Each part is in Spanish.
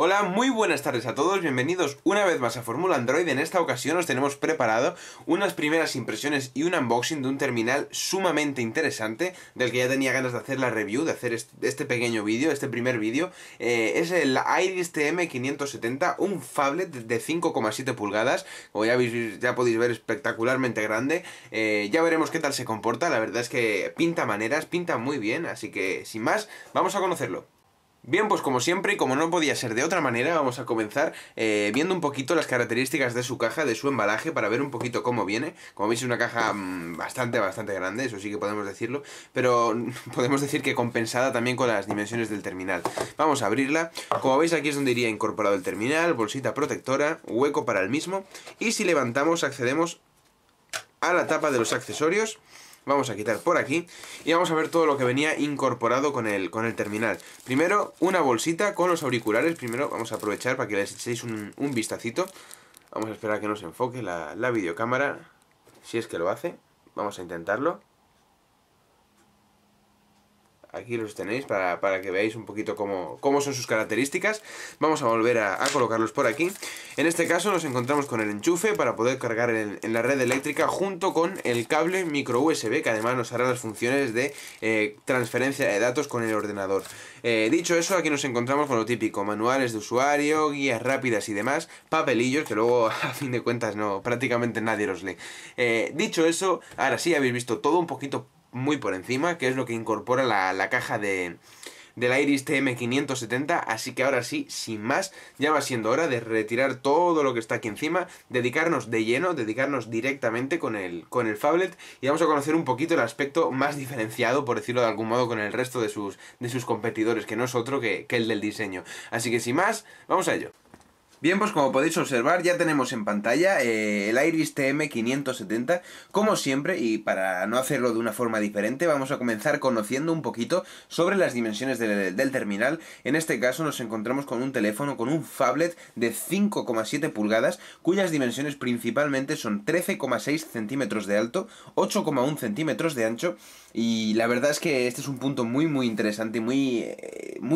Hola, muy buenas tardes a todos, bienvenidos una vez más a Fórmula Android. En esta ocasión os tenemos preparado unas primeras impresiones y un unboxing de un terminal sumamente interesante, del que ya tenía ganas de hacer la review, de hacer este pequeño vídeo, este primer vídeo. Es el Iris TM570, un phablet de 5,7 pulgadas, como ya podéis ver, espectacularmente grande. Ya veremos qué tal se comporta, la verdad es que pinta maneras, pinta muy bien, así que sin más, vamos a conocerlo. Bien, pues como siempre y como no podía ser de otra manera, vamos a comenzar viendo un poquito las características de su caja, de su embalaje, para ver un poquito cómo viene. Como veis, es una caja bastante grande, eso sí que podemos decirlo, pero podemos decir que compensada también con las dimensiones del terminal. Vamos a abrirla. Como veis, aquí es donde iría incorporado el terminal, bolsita protectora, hueco para el mismo, y si levantamos accedemos a la tapa de los accesorios. Vamos a quitar por aquí y vamos a ver todo lo que venía incorporado con el terminal. Primero, una bolsita con los auriculares. Primero vamos a aprovechar para que les echéis un vistacito. Vamos a esperar a que nos enfoque la videocámara, si es que lo hace. Vamos a intentarlo. Aquí los tenéis para que veáis un poquito cómo son sus características. Vamos a volver a colocarlos por aquí. En este caso nos encontramos con el enchufe para poder cargar en la red eléctrica, junto con el cable micro USB, que además nos hará las funciones de transferencia de datos con el ordenador. Dicho eso, aquí nos encontramos con lo típico: manuales de usuario, guías rápidas y demás, papelillos que luego a fin de cuentas prácticamente nadie los lee. Dicho eso, ahora sí habéis visto todo un poquito muy por encima, que es lo que incorpora la caja del Iris TM570, así que ahora sí, sin más, ya va siendo hora de retirar todo lo que está aquí encima, dedicarnos de lleno, dedicarnos directamente con el phablet, y vamos a conocer un poquito el aspecto más diferenciado, por decirlo de algún modo, con el resto de sus competidores, que no es otro que el del diseño. Así que sin más, vamos a ello. Bien, pues como podéis observar, ya tenemos en pantalla el Iris TM570, como siempre, y para no hacerlo de una forma diferente, vamos a comenzar conociendo un poquito sobre las dimensiones del terminal. En este caso nos encontramos con un teléfono, con un phablet de 5,7 pulgadas, cuyas dimensiones principalmente son 13,6 centímetros de alto, 8,1 centímetros de ancho, y la verdad es que este es un punto muy interesante, muy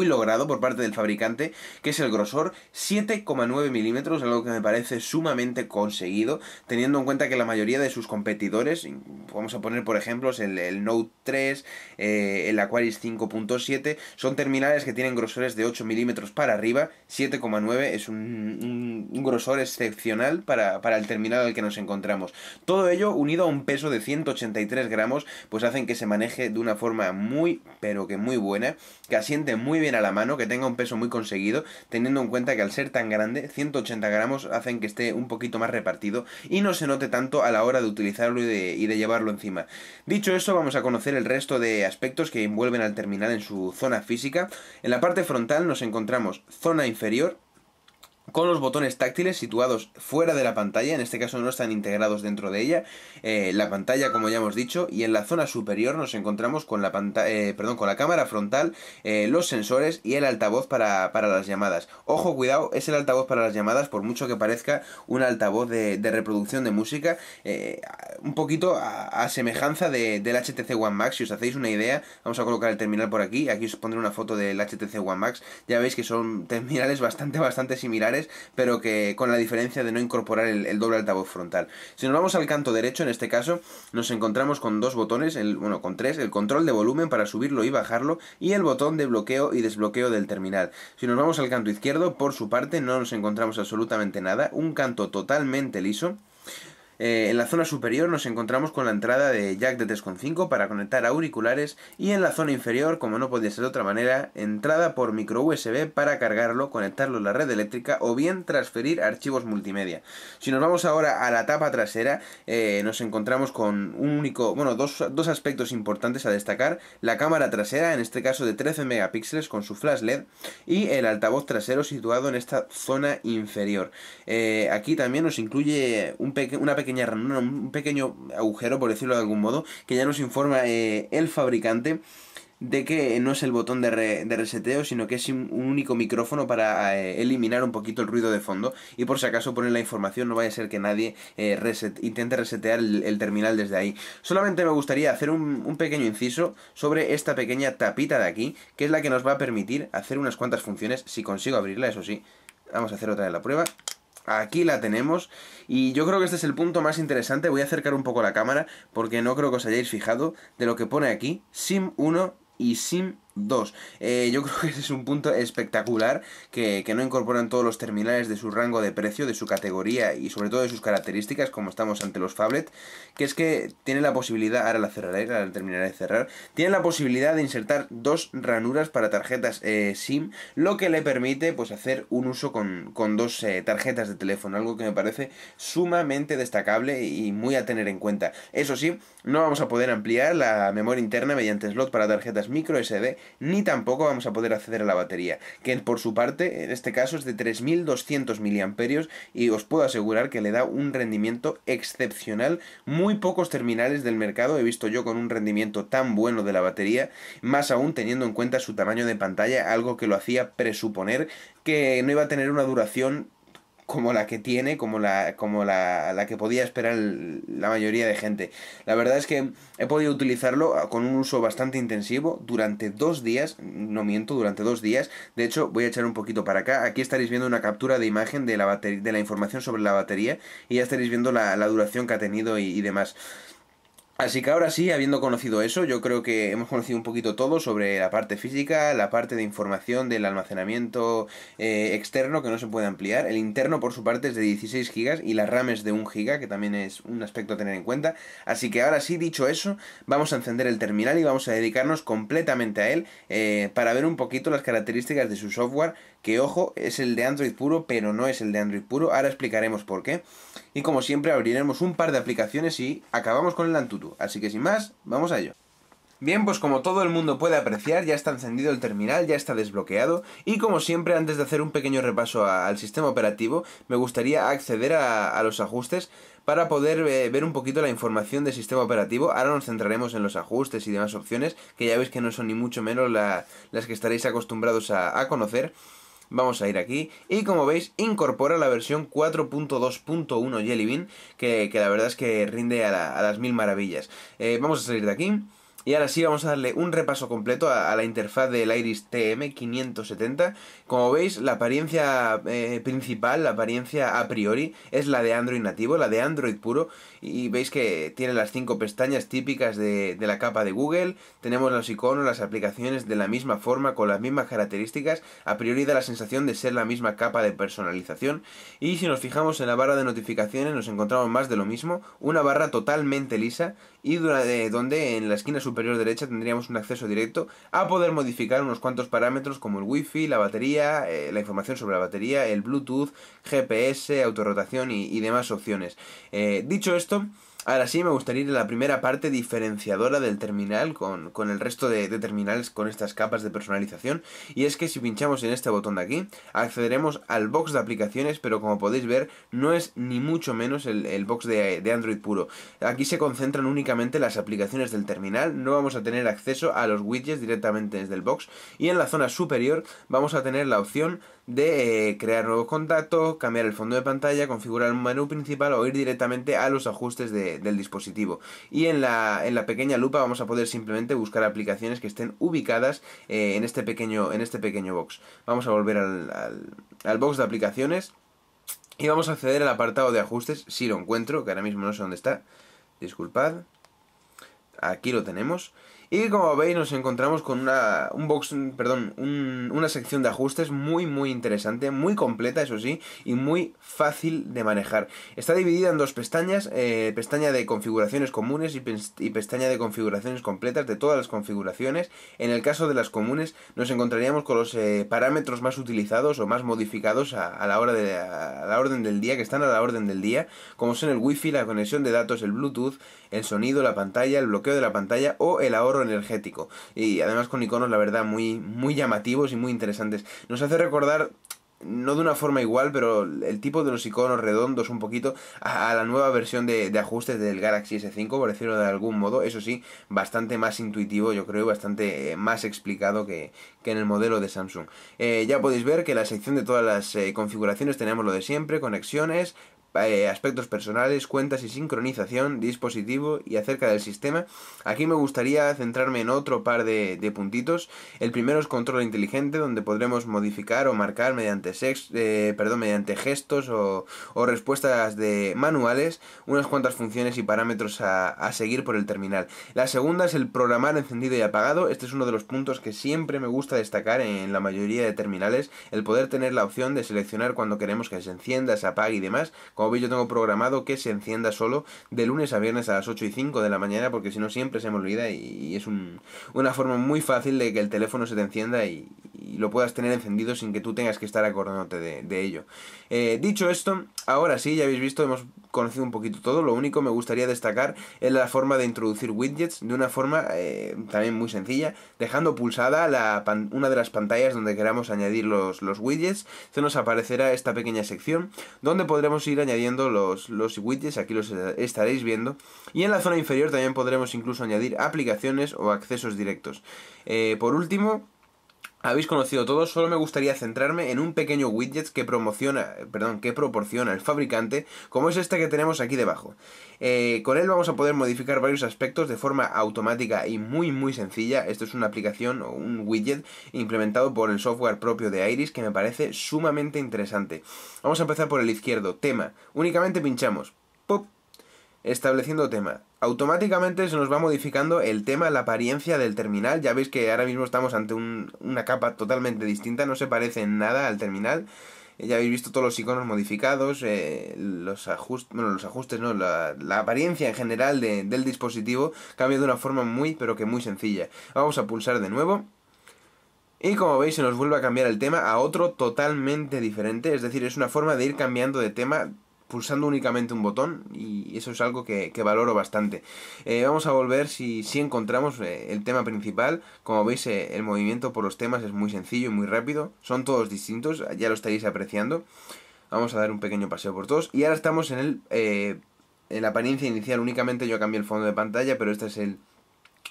logrado por parte del fabricante, que es el grosor, 7,9 milímetros, algo que me parece sumamente conseguido, teniendo en cuenta que la mayoría de sus competidores, vamos a poner por ejemplos el Note 3, el Aquaris 5.7, son terminales que tienen grosores de 8 milímetros para arriba. 7,9 es un grosor excepcional para el terminal al que nos encontramos. Todo ello unido a un peso de 183 gramos, pues hacen que se maneje de una forma pero que muy buena, que asiente muy bien a la mano, que tenga un peso muy conseguido, teniendo en cuenta que al ser tan grande, 180 gramos hacen que esté un poquito más repartido y no se note tanto a la hora de utilizarlo y de llevarlo encima. Dicho eso, vamos a conocer el resto de aspectos que envuelven al terminal en su zona física. En la parte frontal nos encontramos zona inferior, con los botones táctiles situados fuera de la pantalla, en este caso no están integrados dentro de ella, la pantalla, como ya hemos dicho, y en la zona superior nos encontramos con con la cámara frontal, los sensores y el altavoz para las llamadas. Ojo, cuidado, es el altavoz para las llamadas, por mucho que parezca un altavoz de reproducción de música, un poquito a semejanza del HTC One Max. Si os hacéis una idea, vamos a colocar el terminal por aquí os pondré una foto del HTC One Max. Ya veis que son terminales bastante similares, pero que con la diferencia de no incorporar el doble altavoz frontal. Si nos vamos al canto derecho, en este caso, nos encontramos con dos botones, con tres: el control de volumen para subirlo y bajarlo, y el botón de bloqueo y desbloqueo del terminal. Si nos vamos al canto izquierdo, por su parte, no nos encontramos absolutamente nada, un canto totalmente liso. En la zona superior nos encontramos con la entrada de jack de 3,5 para conectar auriculares, y en la zona inferior, como no podía ser de otra manera, entrada por micro USB para cargarlo, conectarlo a la red eléctrica o bien transferir archivos multimedia. Si nos vamos ahora a la tapa trasera, nos encontramos con dos aspectos importantes a destacar: la cámara trasera, en este caso de 13 megapíxeles con su flash LED, y el altavoz trasero situado en esta zona inferior. Aquí también nos incluye un pequeño agujero, por decirlo de algún modo, que ya nos informa el fabricante de que no es el botón de reseteo, sino que es un único micrófono para eliminar un poquito el ruido de fondo, y por si acaso poner la información, no vaya a ser que nadie intente resetear el terminal desde ahí. Solamente me gustaría hacer un pequeño inciso sobre esta pequeña tapita de aquí, que es la que nos va a permitir hacer unas cuantas funciones, si consigo abrirla, eso sí. Vamos a hacer otra vez la prueba. Aquí la tenemos, y yo creo que este es el punto más interesante. Voy a acercar un poco la cámara porque no creo que os hayáis fijado de lo que pone aquí: SIM 1 y SIM 2. Yo creo que ese es un punto espectacular que no incorporan todos los terminales de su rango de precio, de su categoría y sobre todo de sus características, como estamos ante los phablet, que es que tiene la posibilidad, ahora la cerraré, ahora la terminaré de cerrar, tiene la posibilidad de insertar dos ranuras para tarjetas SIM, lo que le permite pues hacer un uso con dos tarjetas de teléfono, algo que me parece sumamente destacable y muy a tener en cuenta. Eso sí, no vamos a poder ampliar la memoria interna mediante slot para tarjetas micro SD, ni tampoco vamos a poder acceder a la batería, que por su parte en este caso es de 3200 mAh, y os puedo asegurar que le da un rendimiento excepcional. Muy pocos terminales del mercado he visto yo con un rendimiento tan bueno de la batería, más aún teniendo en cuenta su tamaño de pantalla, algo que lo hacía presuponer que no iba a tener una duración como la que tiene, como la que podía esperar la mayoría de gente. La verdad es que he podido utilizarlo con un uso bastante intensivo durante 2 días, no miento, durante 2 días. De hecho, voy a echar un poquito para acá. Aquí estaréis viendo una captura de imagen de la información sobre la batería, y ya estaréis viendo la duración que ha tenido y demás. Así que ahora sí, habiendo conocido eso, yo creo que hemos conocido un poquito todo sobre la parte física, la parte de información del almacenamiento externo, que no se puede ampliar. El interno, por su parte, es de 16 GB y la RAM es de 1 GB, que también es un aspecto a tener en cuenta. Así que ahora sí, dicho eso, vamos a encender el terminal y vamos a dedicarnos completamente a él para ver un poquito las características de su software, que ojo, es el de Android puro, pero no es el de Android puro. Ahora explicaremos por qué. Y como siempre abriremos un par de aplicaciones y acabamos con el Antutu. Así que sin más, vamos a ello. Bien, pues como todo el mundo puede apreciar, ya está encendido el terminal, ya está desbloqueado, y como siempre, antes de hacer un pequeño repaso al sistema operativo, me gustaría acceder a los ajustes para poder ver un poquito la información del sistema operativo. Ahora nos centraremos en los ajustes y demás opciones, que ya veis que no son ni mucho menos las que estaréis acostumbrados a conocer. Vamos a ir aquí y como veis incorpora la versión 4.2.1 Jelly Bean, que la verdad es que rinde a las mil maravillas. Vamos a salir de aquí. Y ahora sí vamos a darle un repaso completo a la interfaz del Iris TM570. Como veis, la apariencia principal, la apariencia a priori, es la de Android nativo, la de Android puro. Y veis que tiene las 5 pestañas típicas de la capa de Google. Tenemos los iconos, las aplicaciones de la misma forma, con las mismas características. A priori da la sensación de ser la misma capa de personalización. Y si nos fijamos en la barra de notificaciones, nos encontramos más de lo mismo. Una barra totalmente lisa, y donde en la esquina superior derecha tendríamos un acceso directo a poder modificar unos cuantos parámetros como el wifi, la batería, la información sobre la batería, el Bluetooth, GPS, autorrotación y demás opciones. Dicho esto, ahora sí me gustaría ir a la primera parte diferenciadora del terminal con el resto de terminales con estas capas de personalización, y es que si pinchamos en este botón de aquí accederemos al box de aplicaciones, pero como podéis ver no es ni mucho menos el box de Android puro. Aquí se concentran únicamente las aplicaciones del terminal, no vamos a tener acceso a los widgets directamente desde el box, y en la zona superior vamos a tener la opción de crear nuevos contactos, cambiar el fondo de pantalla, configurar el menú principal o ir directamente a los ajustes del dispositivo. Y en la pequeña lupa vamos a poder simplemente buscar aplicaciones que estén ubicadas en este pequeño box. Vamos a volver al box de aplicaciones y vamos a acceder al apartado de ajustes, si lo encuentro, que ahora mismo no sé dónde está. Disculpad. Aquí lo tenemos. Y como veis nos encontramos con una sección de ajustes muy interesante, muy completa eso sí, y muy fácil de manejar. Está dividida en dos pestañas, pestaña de configuraciones comunes y pestaña de configuraciones completas de todas las configuraciones. En el caso de las comunes nos encontraríamos con los parámetros más utilizados o más modificados a la orden del día, que están a la orden del día, como son el wifi, la conexión de datos, el Bluetooth, el sonido, la pantalla, el bloqueo de la pantalla o el ahorro energético, y además con iconos la verdad muy llamativos y muy interesantes. Nos hace recordar no de una forma igual, pero el tipo de los iconos redondos un poquito a la nueva versión de ajustes del Galaxy S5, por decirlo de algún modo. Eso sí, bastante más intuitivo, yo creo, y bastante más explicado que en el modelo de Samsung. Ya podéis ver que en la sección de todas las configuraciones tenemos lo de siempre, conexiones, aspectos personales, cuentas y sincronización, dispositivo y acerca del sistema. Aquí me gustaría centrarme en otro par de puntitos. El primero es control inteligente, donde podremos modificar o marcar mediante gestos o respuestas manuales unas cuantas funciones y parámetros a seguir por el terminal. La segunda es el programar encendido y apagado. Este es uno de los puntos que siempre me gusta destacar en la mayoría de terminales, el poder tener la opción de seleccionar cuando queremos que se encienda, se apague y demás. Como veis, yo tengo programado que se encienda solo de lunes a viernes a las 8:05 de la mañana, porque si no siempre se me olvida y es una forma muy fácil de que el teléfono se te encienda y lo puedas tener encendido sin que tú tengas que estar acordándote de ello. Dicho esto, ahora sí, ya habéis visto, hemos conocido un poquito todo. Lo único me gustaría destacar es la forma de introducir widgets de una forma también muy sencilla, dejando pulsada una de las pantallas donde queramos añadir los widgets. Se nos aparecerá esta pequeña sección donde podremos ir añadiendo los widgets, aquí los estaréis viendo, y en la zona inferior también podremos incluso añadir aplicaciones o accesos directos. Por último, habéis conocido todo, solo me gustaría centrarme en un pequeño widget que proporciona el fabricante, como es este que tenemos aquí debajo. Con él vamos a poder modificar varios aspectos de forma automática y muy sencilla. Esto es una aplicación o un widget implementado por el software propio de Iris que me parece sumamente interesante. Vamos a empezar por el izquierdo, tema. Únicamente pinchamos, ¡pop!, estableciendo tema. Automáticamente se nos va modificando el tema, la apariencia del terminal. Ya veis que ahora mismo estamos ante una capa totalmente distinta, no se parece en nada al terminal. Ya habéis visto todos los iconos modificados, los ajustes, no, la apariencia en general del dispositivo cambia de una forma muy sencilla. Vamos a pulsar de nuevo. Y como veis se nos vuelve a cambiar el tema a otro totalmente diferente. Es decir, es una forma de ir cambiando de tema pulsando únicamente un botón, y eso es algo que valoro bastante. Vamos a volver si encontramos el tema principal. Como veis, el movimiento por los temas es muy sencillo y muy rápido. Son todos distintos, ya lo estaréis apreciando. Vamos a dar un pequeño paseo por todos. Y ahora estamos en la apariencia inicial. Únicamente yo cambié el fondo de pantalla, pero esta es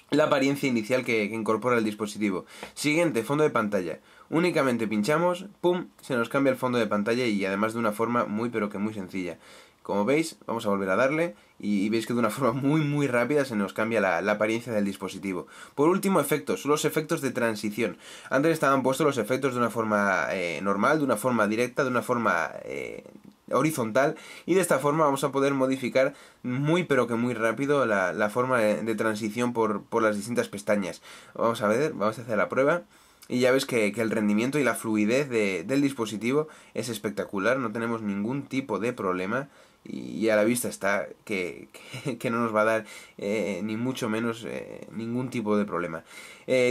la apariencia inicial que incorpora el dispositivo. Siguiente, fondo de pantalla. Únicamente pinchamos, ¡pum!, se nos cambia el fondo de pantalla, y además de una forma muy sencilla. Como veis, vamos a volver a darle y veis que de una forma muy rápida se nos cambia la apariencia del dispositivo. Por último, efectos, los efectos de transición. Antes estaban puestos los efectos de una forma normal, de una forma directa, de una forma horizontal, y de esta forma vamos a poder modificar muy rápido la forma de transición por las distintas pestañas. Vamos a hacer la prueba. Y ya ves que el rendimiento y la fluidez del dispositivo es espectacular, no tenemos ningún tipo de problema, y a la vista está que no nos va a dar ni mucho menos ningún tipo de problema.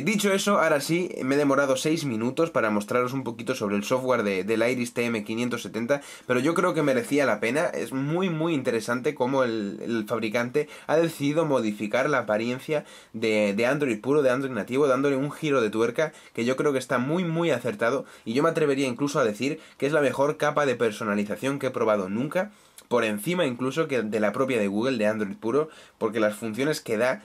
Dicho eso, ahora sí, me he demorado 6 minutos para mostraros un poquito sobre el software del Iris TM570, pero yo creo que merecía la pena. Es muy interesante cómo el fabricante ha decidido modificar la apariencia de Android puro, de Android nativo, dándole un giro de tuerca que yo creo que está muy acertado, y yo me atrevería incluso a decir que es la mejor capa de personalización que he probado nunca, por encima incluso que de la propia de Google, de Android puro, porque las funciones que da,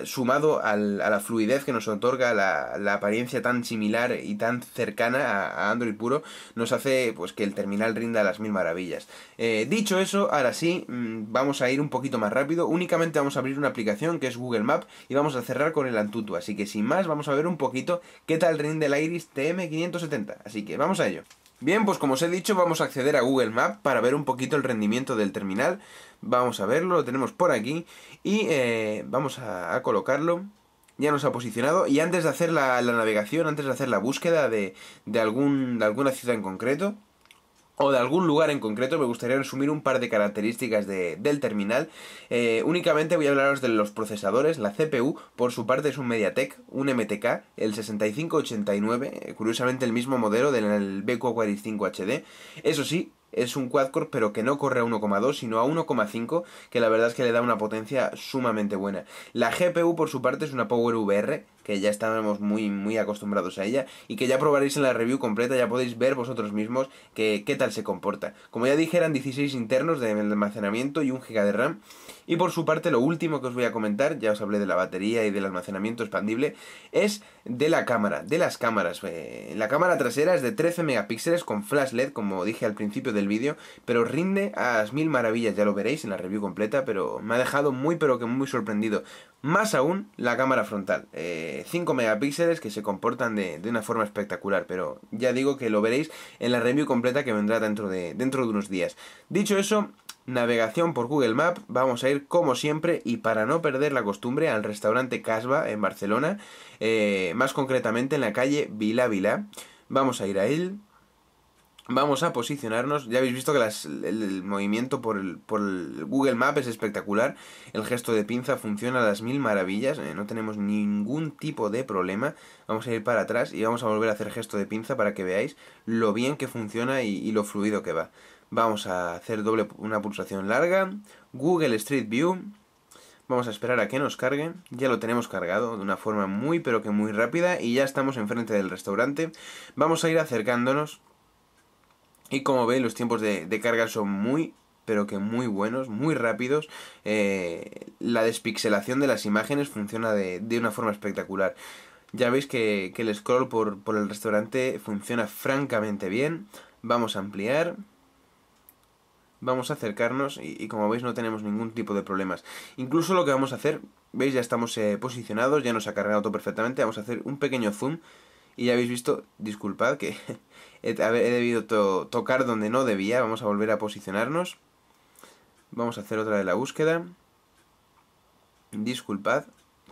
sumado a la fluidez que nos otorga la apariencia tan similar y tan cercana a Android puro, nos hace pues que el terminal rinda a las mil maravillas. Dicho eso, ahora sí, vamos a ir un poquito más rápido. Únicamente vamos a abrir una aplicación que es Google Maps y vamos a cerrar con el Antutu, así que sin más vamos a ver un poquito qué tal rinde el Iris TM570, así que vamos a ello. Bien, pues como os he dicho, vamos a acceder a Google Maps para ver un poquito el rendimiento del terminal. Vamos a verlo, lo tenemos por aquí, y vamos a colocarlo. Ya nos ha posicionado, y antes de hacer la navegación, antes de hacer la búsqueda de alguna ciudad en concreto, o de algún lugar en concreto, me gustaría resumir un par de características del terminal. Únicamente voy a hablaros de los procesadores. La CPU, por su parte, es un MediaTek, un MTK, el 6589, curiosamente el mismo modelo del BQ Aquaris 5 HD. Eso sí, es un quad-core pero que no corre a 1,2 sino a 1,5, que la verdad es que le da una potencia sumamente buena. La GPU por su parte es una PowerVR, que ya estábamos muy acostumbrados a ella y que ya probaréis en la review completa, ya podéis ver vosotros mismos qué tal se comporta. Como ya dije, eran 16 internos de almacenamiento y 1 GB de RAM. Y por su parte, lo último que os voy a comentar, ya os hablé de la batería y del almacenamiento expandible, es de la cámara, de las cámaras. La cámara trasera es de 13 megapíxeles con flash LED, como dije al principio del vídeo, pero rinde a las mil maravillas, ya lo veréis en la review completa, pero me ha dejado muy pero que muy sorprendido. Más aún, la cámara frontal, 5 megapíxeles que se comportan de una forma espectacular, pero ya digo que lo veréis en la review completa que vendrá dentro de unos días. Dicho eso, navegación por Google Maps, vamos a ir como siempre y para no perder la costumbre al restaurante Casba en Barcelona, más concretamente en la calle Vila Vila. Vamos a ir a él, vamos a posicionarnos. Ya habéis visto que el movimiento por el Google Maps es espectacular, el gesto de pinza funciona a las mil maravillas, no tenemos ningún tipo de problema. Vamos a ir para atrás y vamos a volver a hacer gesto de pinza para que veáis lo bien que funciona y lo fluido que va. Vamos a hacer una pulsación larga, Google Street View, vamos a esperar a que nos cargue, ya lo tenemos cargado de una forma muy pero que muy rápida y ya estamos enfrente del restaurante. Vamos a ir acercándonos y como veis los tiempos de carga son muy pero que muy buenos, muy rápidos. La despixelación de las imágenes funciona de una forma espectacular. Ya veis que el scroll por el restaurante funciona francamente bien. Vamos a ampliar. Vamos a acercarnos y como veis no tenemos ningún tipo de problemas. Incluso lo que vamos a hacer, veis ya estamos posicionados, ya nos ha cargado todo perfectamente. Vamos a hacer un pequeño zoom y ya habéis visto, disculpad que he debido tocar donde no debía. Vamos a volver a posicionarnos. Vamos a hacer otra de la búsqueda. Disculpad,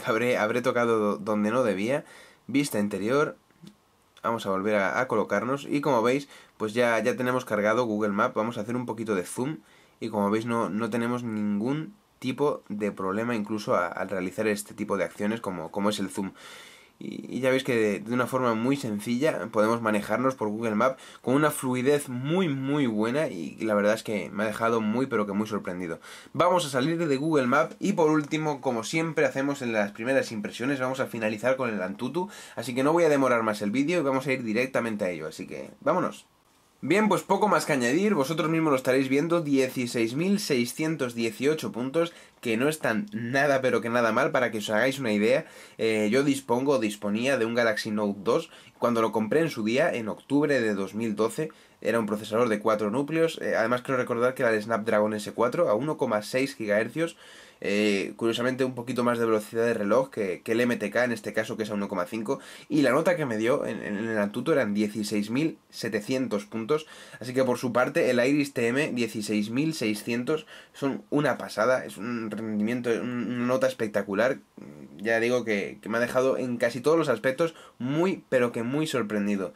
que habré tocado donde no debía. Vista interior. Vamos a volver a colocarnos y como veis pues ya tenemos cargado Google Maps. Vamos a hacer un poquito de zoom y como veis no tenemos ningún tipo de problema incluso al realizar este tipo de acciones como es el zoom. Y ya veis que de una forma muy sencilla podemos manejarnos por Google Maps con una fluidez muy buena y la verdad es que me ha dejado muy pero que muy sorprendido. Vamos a salir de Google Maps y por último, como siempre hacemos en las primeras impresiones, vamos a finalizar con el Antutu, así que no voy a demorar más el vídeo y vamos a ir directamente a ello, así que vámonos. Bien, pues poco más que añadir, vosotros mismos lo estaréis viendo, 16.618 puntos, que no están nada pero que nada mal, para que os hagáis una idea. Yo disponía de un Galaxy Note 2, cuando lo compré en su día, en octubre de 2012, era un procesador de 4 núcleos, además creo recordar que era el Snapdragon S4 a 1,6 GHz, curiosamente un poquito más de velocidad de reloj que el MTK en este caso, que es a 1,5, y la nota que me dio en el Antutu eran 16.700 puntos, así que por su parte el Iris TM 16.600 son una pasada, es un rendimiento, una nota espectacular. Ya digo que me ha dejado en casi todos los aspectos muy pero que muy sorprendido.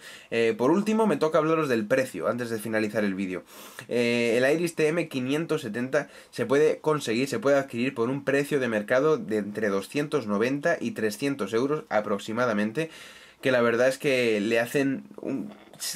Por último me toca hablaros del precio antes de finalizar el vídeo. El Iris TM 570 se puede conseguir, se puede adquirir por un precio de mercado de entre 290 y 300 euros aproximadamente, que la verdad es que le hacen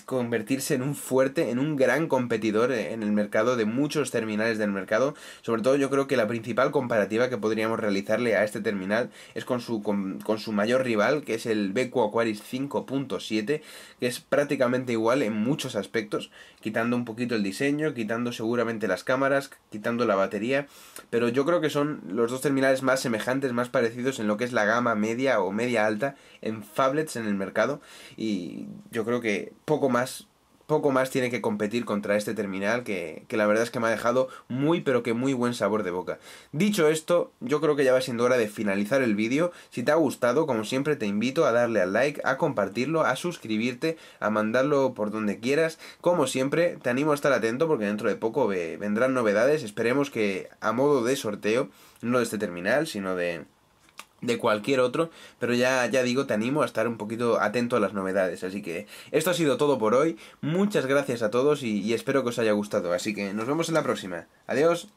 convertirse en un gran competidor en el mercado de muchos terminales del mercado. Sobre todo yo creo que la principal comparativa que podríamos realizarle a este terminal es con su mayor rival, que es el BQ Aquaris 5.7, que es prácticamente igual en muchos aspectos, quitando un poquito el diseño, quitando seguramente las cámaras, quitando la batería, pero yo creo que son los dos terminales más semejantes, más parecidos en lo que es la gama media o media alta en phablets en el mercado, y yo creo que poco más tiene que competir contra este terminal que la verdad es que me ha dejado muy pero que muy buen sabor de boca. Dicho esto, yo creo que ya va siendo hora de finalizar el vídeo. Si te ha gustado, como siempre te invito a darle al like, a compartirlo, a suscribirte, a mandarlo por donde quieras. Como siempre, te animo a estar atento porque dentro de poco vendrán novedades, esperemos que a modo de sorteo, no de este terminal, sino de cualquier otro, pero ya digo, te animo a estar un poquito atento a las novedades. Así que esto ha sido todo por hoy, muchas gracias a todos y espero que os haya gustado, así que nos vemos en la próxima. Adiós.